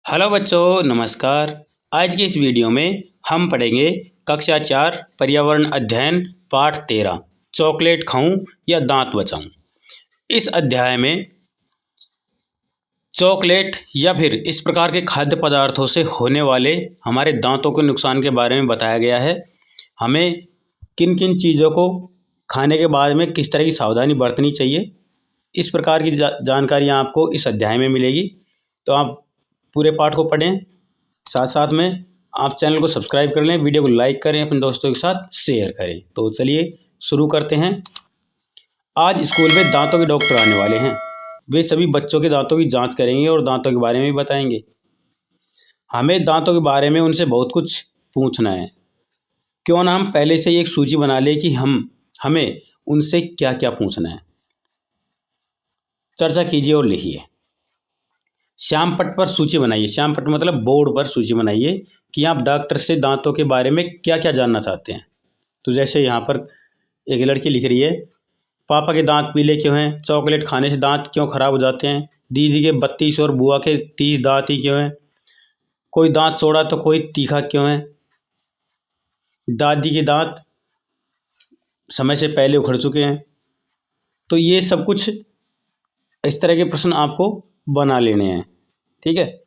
Hello बच्चों, नमस्कार। आज की इस वीडियो में हम पढ़ेंगे कक्षा 4 पर्यावरण अध्ययन पाठ 13 चॉकलेट खाऊं या दांत बचाऊं। इस अध्याय में चॉकलेट या फिर इस प्रकार के खाद्य पदार्थों से होने वाले हमारे दांतों के नुकसान के बारे में बताया गया है। हमें किन किन चीज़ों को खाने के बाद में किस तरह की सावधानी बरतनी चाहिए, इस प्रकार की जानकारियाँ आपको इस अध्याय में मिलेगी। तो आप पूरे पाठ को पढ़ें, साथ साथ में आप चैनल को सब्सक्राइब कर लें, वीडियो को लाइक करें, अपने दोस्तों के साथ शेयर करें। तो चलिए शुरू करते हैं। आज स्कूल में दांतों के डॉक्टर आने वाले हैं। वे सभी बच्चों के दांतों की जांच करेंगे और दांतों के बारे में भी बताएंगे। हमें दांतों के बारे में उनसे बहुत कुछ पूछना है। क्यों ना हम पहले से ही एक सूची बना लें कि हमें उनसे क्या क्या पूछना है। चर्चा कीजिए और लिखिए। श्याम पट्ट पर सूची बनाइए। श्याम पट्ट मतलब बोर्ड पर सूची बनाइए कि आप डॉक्टर से दांतों के बारे में क्या क्या जानना चाहते हैं। तो जैसे यहाँ पर एक लड़की लिख रही है, पापा के दांत पीले क्यों हैं? चॉकलेट खाने से दांत क्यों खराब हो जाते हैं? दीदी के 32 और बुआ के 30 दांत ही क्यों हैं? कोई दांत चौड़ा तो कोई तीखा क्यों है? दादी के दांत समय से पहले उखड़ चुके हैं। तो ये सब कुछ इस तरह के प्रश्न आपको बना लेने हैं, ठीक है।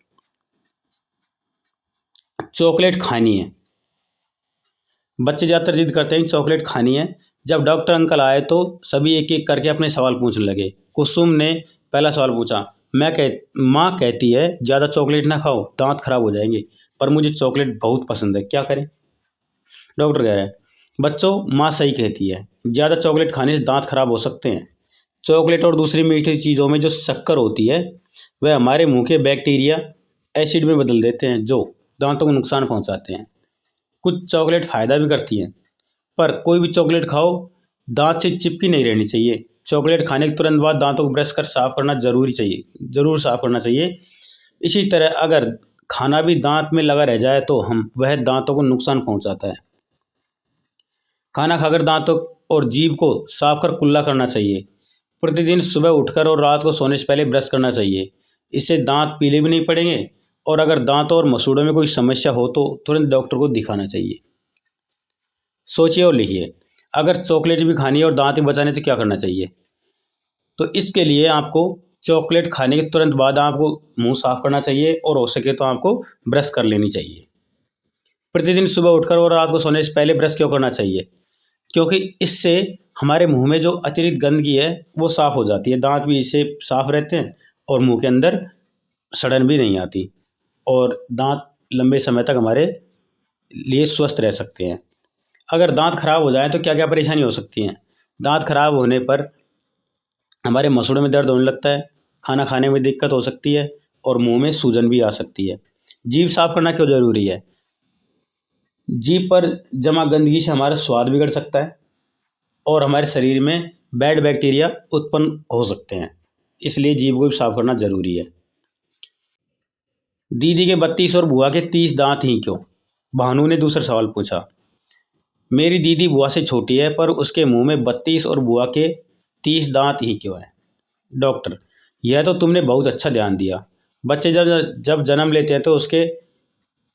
चॉकलेट खानी है। बच्चे ज़्यादातर जिद करते हैं चॉकलेट खानी है। जब डॉक्टर अंकल आए तो सभी एक एक करके अपने सवाल पूछने लगे। कुसुम ने पहला सवाल पूछा, माँ कहती है ज़्यादा चॉकलेट ना खाओ, दांत खराब हो जाएंगे, पर मुझे चॉकलेट बहुत पसंद है, क्या करें? डॉक्टर कह रहा है, बच्चों माँ सही कहती है, ज़्यादा चॉकलेट खाने से दांत खराब हो सकते हैं। चॉकलेट और दूसरी मीठी चीज़ों में जो शक्कर होती है वह हमारे मुंह के बैक्टीरिया एसिड में बदल देते हैं, जो दांतों को नुकसान पहुंचाते हैं। कुछ चॉकलेट फ़ायदा भी करती हैं, पर कोई भी चॉकलेट खाओ दांत से चिपकी नहीं रहनी चाहिए। चॉकलेट खाने के तुरंत बाद दांतों को ब्रश कर साफ करना ज़रूर साफ करना चाहिए। इसी तरह अगर खाना भी दांत में लगा रह जाए तो वह दांतों को नुकसान पहुंचाता है। खाना खाकर दांतों और जीभ को साफ कर कुल्ला करना चाहिए। प्रतिदिन सुबह उठकर और रात को सोने से पहले ब्रश करना चाहिए। इससे दांत पीले भी नहीं पड़ेंगे, और अगर दांतों और मसूड़ों में कोई समस्या हो तो तुरंत डॉक्टर को दिखाना चाहिए। सोचिए और लिखिए, अगर चॉकलेट भी खानी है और दांत भी बचाने तो क्या करना चाहिए? तो इसके लिए आपको चॉकलेट खाने के तुरंत बाद आपको मुंह साफ करना चाहिए, और हो सके तो आपको ब्रश कर लेनी चाहिए। प्रतिदिन सुबह उठकर और रात को सोने से पहले ब्रश क्यों करना चाहिए? क्योंकि इससे हमारे मुंह में जो अतिरिक्त गंदगी है वो साफ़ हो जाती है। दांत भी इससे साफ़ रहते हैं और मुंह के अंदर सड़न भी नहीं आती, और दांत लंबे समय तक हमारे लिए स्वस्थ रह सकते हैं। अगर दांत खराब हो जाए तो क्या क्या परेशानी हो सकती हैं? दांत खराब होने पर हमारे मसूड़ों में दर्द होने लगता है, खाना खाने में दिक्कत हो सकती है, और मुंह में सूजन भी आ सकती है। जीभ साफ करना क्यों ज़रूरी है? जीभ पर जमा गंदगी से हमारा स्वाद बिगड़ सकता है और हमारे शरीर में बैड बैक्टीरिया उत्पन्न हो सकते हैं, इसलिए जीभ को भी साफ करना ज़रूरी है। दीदी के 32 और बुआ के 30 दांत ही क्यों? भानु ने दूसरा सवाल पूछा। मेरी दीदी बुआ से छोटी है, पर उसके मुंह में 32 और बुआ के 30 दांत ही क्यों है? डॉक्टर, यह तो तुमने बहुत अच्छा ध्यान दिया। बच्चे जब जब जन्म लेते हैं तो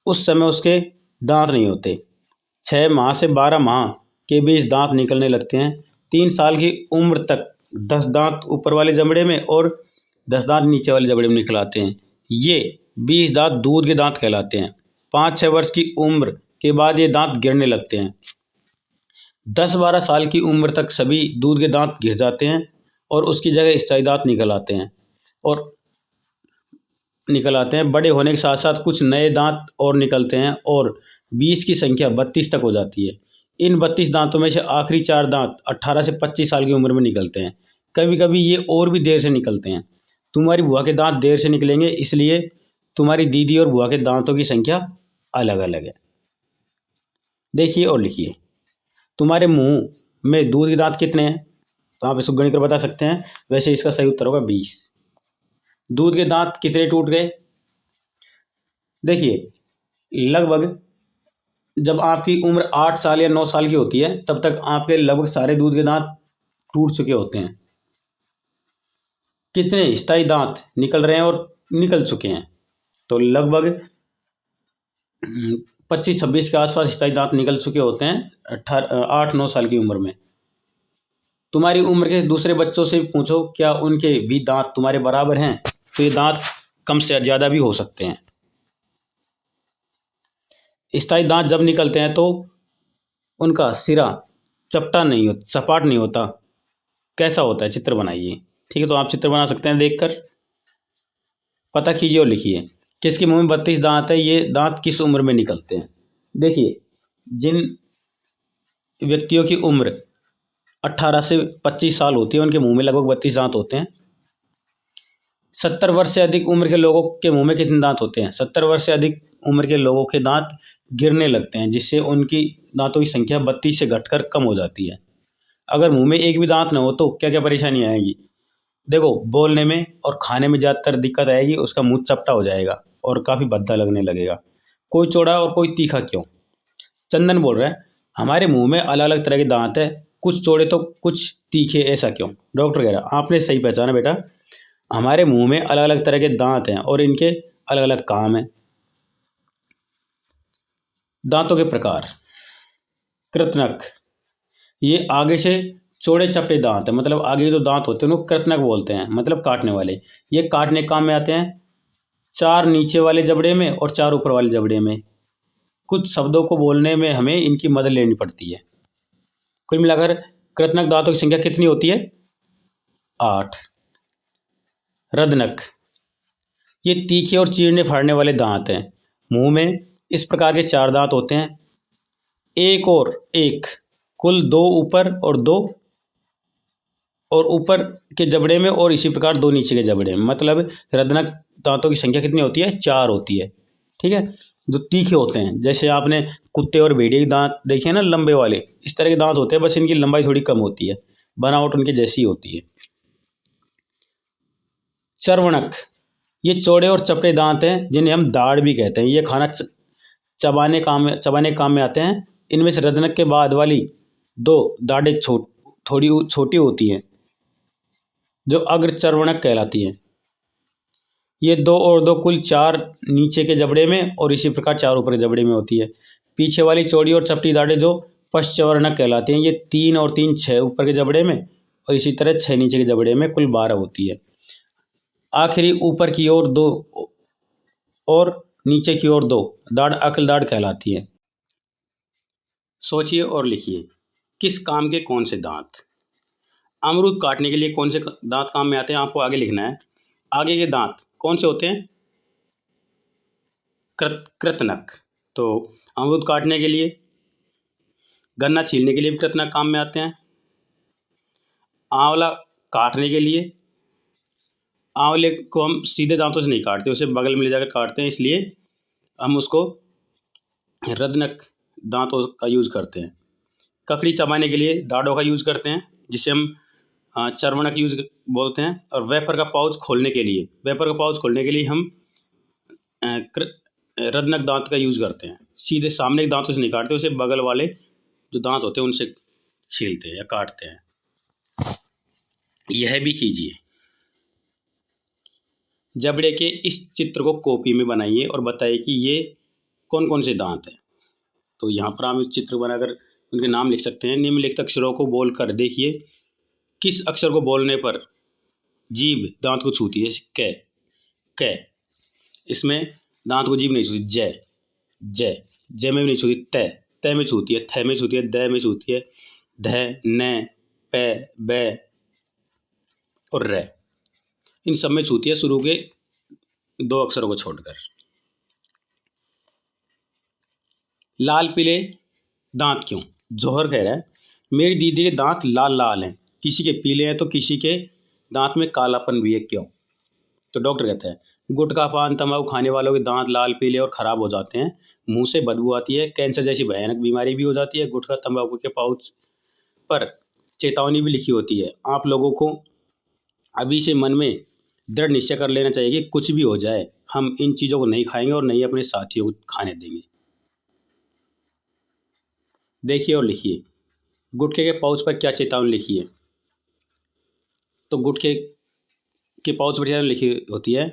उस समय उसके दांत नहीं होते। 6 माह से 12 माह के बीच दांत निकलने लगते हैं। 3 साल की उम्र तक 10 दांत ऊपर वाले जबड़े में और 10 दांत नीचे वाले जबड़े में निकल आते हैं। ये 20 दांत दूध के दांत कहलाते हैं। 5-6 वर्ष की उम्र के बाद ये दांत गिरने लगते हैं। 10-12 साल की उम्र तक सभी दूध के दांत गिर जाते हैं और उसकी जगह स्थायी दांत निकल आते हैं। बड़े होने के साथ साथ कुछ नए दांत और निकलते हैं और 20 की संख्या 32 तक हो जाती है। इन 32 दांतों में से आखिरी 4 दांत 18 से 25 साल की उम्र में निकलते हैं। कभी कभी ये और भी देर से निकलते हैं। तुम्हारी बुआ के दांत देर से निकलेंगे, इसलिए तुम्हारी दीदी और बुआ के दांतों की संख्या अलग अलग है। देखिए और लिखिए, तुम्हारे मुंह में दूध के दांत कितने हैं? तो आप इसको गणित कर बता सकते हैं। वैसे इसका सही उत्तर होगा 20। दूध के दांत कितने टूट गए? देखिए, लगभग जब आपकी उम्र 8 साल या 9 साल की होती है तब तक आपके लगभग सारे दूध के दांत टूट चुके होते हैं। कितने स्थायी दांत निकल रहे हैं और निकल चुके हैं? तो लगभग 25-26 के आसपास स्थायी दांत निकल चुके होते हैं 8-9 साल की उम्र में। तुम्हारी उम्र के दूसरे बच्चों से पूछो क्या उनके भी दांत तुम्हारे बराबर हैं, तो ये दांत कम से ज़्यादा भी हो सकते हैं। स्थायी दांत जब निकलते हैं तो उनका सिरा सपाट नहीं होता। कैसा होता है, चित्र बनाइए। ठीक है, तो आप चित्र बना सकते हैं देखकर। पता कीजिए और लिखिए। किसके मुंह में 32 दांत है, ये दांत किस उम्र में निकलते हैं। देखिए, जिन व्यक्तियों की उम्र 18 से 25 साल होती है उनके मुंह में लगभग 32 दांत होते हैं। 70 वर्ष से अधिक उम्र के लोगों के मुंह में कितने दांत होते हैं। 70 वर्ष से अधिक उम्र के लोगों के दांत गिरने लगते हैं, जिससे उनकी दांतों की संख्या 32 से घटकर कम हो जाती है। अगर मुंह में एक भी दांत न हो तो क्या क्या परेशानी आएगी। देखो, बोलने में और खाने में ज़्यादातर दिक्कत आएगी। उसका मुंह चपटा हो जाएगा और काफ़ी भद्दा लगने लगेगा। कोई चौड़ा और कोई तीखा क्यों। चंदन बोल रहा है हमारे मुंह में अलग अलग तरह के दांत है, कुछ चौड़े तो कुछ तीखे, ऐसा क्यों। डॉक्टर कह रहा आपने सही पहचाना बेटा, हमारे मुंह में अलग अलग तरह के दांत हैं और इनके अलग अलग काम हैं। दांतों के प्रकार। कृतनक, ये आगे से चौड़े चपटे दांत है, मतलब आगे जो दांत होते हैं उनको कृतनक बोलते हैं, मतलब काटने वाले। ये काटने काम में आते हैं 4 नीचे वाले जबड़े में और 4 ऊपर वाले जबड़े में। कुछ शब्दों को बोलने में हमें इनकी मदद लेनी पड़ती है। कुल मिलाकर कृतनक दांतों की संख्या कितनी होती है, 8। रदनक, ये तीखे और चीरने फाड़ने वाले दांत हैं। मुंह में इस प्रकार के 4 दांत होते हैं, एक और एक, कुल 2 ऊपर और 2 और ऊपर के जबड़े में और इसी प्रकार 2 नीचे के जबड़े में। मतलब रदनक दांतों की संख्या कितनी होती है, 4 होती है। ठीक है, जो तीखे होते हैं, जैसे आपने कुत्ते और भेड़िए के दांत देखे हैं ना, लंबे वाले, इस तरह के दांत होते हैं, बस इनकी लंबाई थोड़ी कम होती है, बनावट उनकी जैसी होती है। चर्वणक, ये चौड़े और चपटे दांत हैं जिन्हें हम दाढ़ भी कहते हैं। ये खाना चबाने काम में आते हैं। इनमें से रदनक के बाद वाली 2 दाढ़ें थोड़ी छोटी होती हैं, जो अग्रचर्वणक कहलाती हैं। ये 2 और 2 कुल 4 नीचे के जबड़े में और इसी प्रकार 4 ऊपर के जबड़े में होती है। पीछे वाली चौड़ी और चपटी दाढ़ें जो पश्चवर्णक कहलाती हैं, ये 3 और 3 6 ऊपर के जबड़े में और इसी तरह 6 नीचे के जबड़े में, कुल 12 होती है। आखिरी ऊपर की ओर 2 और नीचे की ओर 2 दाढ़ अकल दाढ़ कहलाती है। सोचिए और लिखिए, किस काम के कौन से दांत। अमरूद काटने के लिए कौन से दांत काम में आते हैं, आपको आगे लिखना है। आगे के दांत कौन से होते हैं, कृतनक। तो अमरूद काटने के लिए, गन्ना छीलने के लिए भी कृतनक काम में आते हैं। आंवला काटने के लिए, आंवले को हम सीधे दांतों से नहीं काटते, उसे बगल में ले जाकर काटते हैं, इसलिए हम उसको रदनक दांतों का यूज़ करते हैं। ककड़ी चबाने के लिए दाढ़ों का यूज़ करते हैं, जिसे हम चर्वणक यूज बोलते हैं। और वेपर का पाउच खोलने के लिए हम रदनक दांत का यूज़ करते हैं। सीधे सामने के दांतों से नहीं काटते, उसे बगल वाले जो दांत होते हैं उनसे छीलते हैं या काटते हैं। यह भी कीजिए। जबड़े के इस चित्र को कॉपी में बनाइए और बताइए कि ये कौन कौन से दांत हैं। तो यहाँ पर हम इस चित्र बनाकर उनके नाम लिख सकते हैं। निम्नलिखित अक्षरों को बोलकर देखिए किस अक्षर को बोलने पर जीभ दांत को छूती है। क, क, इसमें दांत को जीभ नहीं छूती। जय, जय, जय में भी नहीं छूती। तय, तय में छूती है। थ में छूती है। द में छूती है। ध, न, प, ब और र, इन सब में छूती है, शुरू के 2 अक्षरों को छोड़कर। लाल पीले दांत क्यों। जौहर कह रहा है मेरी दीदी के दांत लाल लाल हैं, किसी के पीले हैं तो किसी के दांत में कालापन भी है, क्यों। तो डॉक्टर कहता है गुटखा पान तंबाकू खाने वालों के दांत लाल पीले और ख़राब हो जाते हैं, मुंह से बदबू आती है, कैंसर जैसी भयानक बीमारी भी हो जाती है। गुटखा तंबाकू के पाउच पर चेतावनी भी लिखी होती है। आप लोगों को अभी से मन में दृढ़ निश्चय कर लेना चाहिए कि कुछ भी हो जाए हम इन चीज़ों को नहीं खाएंगे और नहीं अपने साथियों को खाने देंगे। देखिए और लिखिए गुटखे के पाउच पर क्या चेतावनी लिखी है। तो गुटखे के पाउच पर चेतावनी लिखी होती है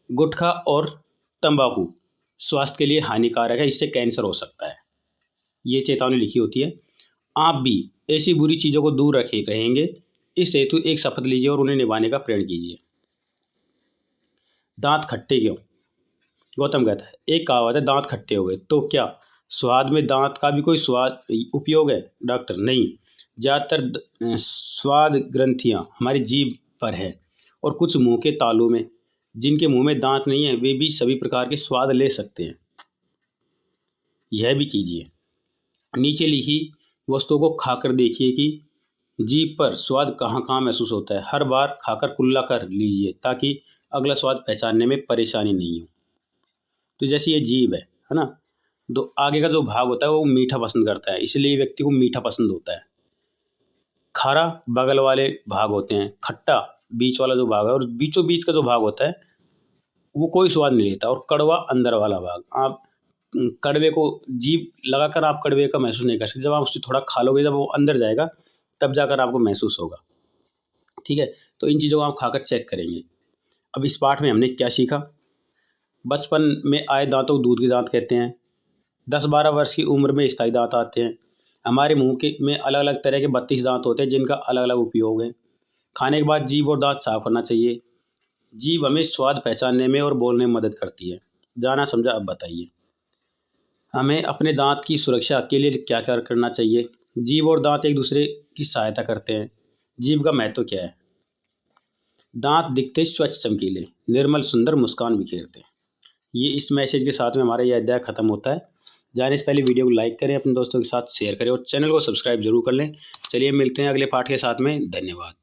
गुटखा और तंबाकू स्वास्थ्य के लिए हानिकारक है, इससे कैंसर हो सकता है। ये चेतावनी लिखी होती है। आप भी ऐसी बुरी चीज़ों को दूर रहेंगे, इस हेतु एक शपथ लीजिए और उन्हें निभाने का प्रण कीजिए। दांत खट्टे क्यों? गौतम कहता है, एक कहावत है, दांत खट्टे हो गए तो क्या स्वाद में दांत का भी कोई स्वाद उपयोग है? डॉक्टर, नहीं, ज़्यादातर स्वाद ग्रंथियाँ हमारी जीभ पर है और कुछ मुंह के तालू में। जिनके मुंह में दांत नहीं है वे भी सभी प्रकार के स्वाद ले सकते हैं। यह भी कीजिए, नीचे लिखी वस्तुओं को खाकर देखिए कि जीभ पर स्वाद कहाँ कहाँ महसूस होता है। हर बार खाकर कुल्ला कर लीजिए ताकि अगला स्वाद पहचानने में परेशानी नहीं हो। तो जैसे ये जीभ है ना, तो आगे का जो भाग होता है वो मीठा पसंद करता है, इसलिए व्यक्ति को मीठा पसंद होता है। खारा बगल वाले भाग होते हैं, खट्टा बीच वाला जो भाग है, और बीचों बीच का जो भाग होता है वो कोई स्वाद नहीं लेता, और कड़वा अंदर वाला भाग। आप कड़वे को जीभ लगाकर आप कड़वे का महसूस नहीं कर सकते। जब आप उससे थोड़ा खा लोगे, जब वो अंदर जाएगा तब जाकर आपको महसूस होगा। ठीक है, तो इन चीज़ों को आप खाकर चेक करेंगे। अब इस पाठ में हमने क्या सीखा? बचपन में आए दांतों को दूध के दांत कहते हैं। 10-12 वर्ष की उम्र में स्थायी दांत आते हैं। हमारे मुंह के में अलग अलग तरह के 32 दांत होते हैं जिनका अलग अलग उपयोग है। खाने के बाद जीभ और दांत साफ करना चाहिए। जीभ हमें स्वाद पहचानने में और बोलने में मदद करती है। जाना समझा? अब बताइए, हमें अपने दांत की सुरक्षा के लिए क्या क्या करना चाहिए? जीभ और दांत एक दूसरे की सहायता करते हैं। जीभ का महत्व क्या है? दांत दिखते स्वच्छ, चमकीले, निर्मल, सुंदर, मुस्कान बिखेरते हैं। ये इस मैसेज के साथ में हमारा यह अध्याय खत्म होता है। जाने से पहले वीडियो को लाइक करें, अपने दोस्तों के साथ शेयर करें और चैनल को सब्सक्राइब जरूर कर लें। चलिए मिलते हैं अगले पाठ के साथ में। धन्यवाद।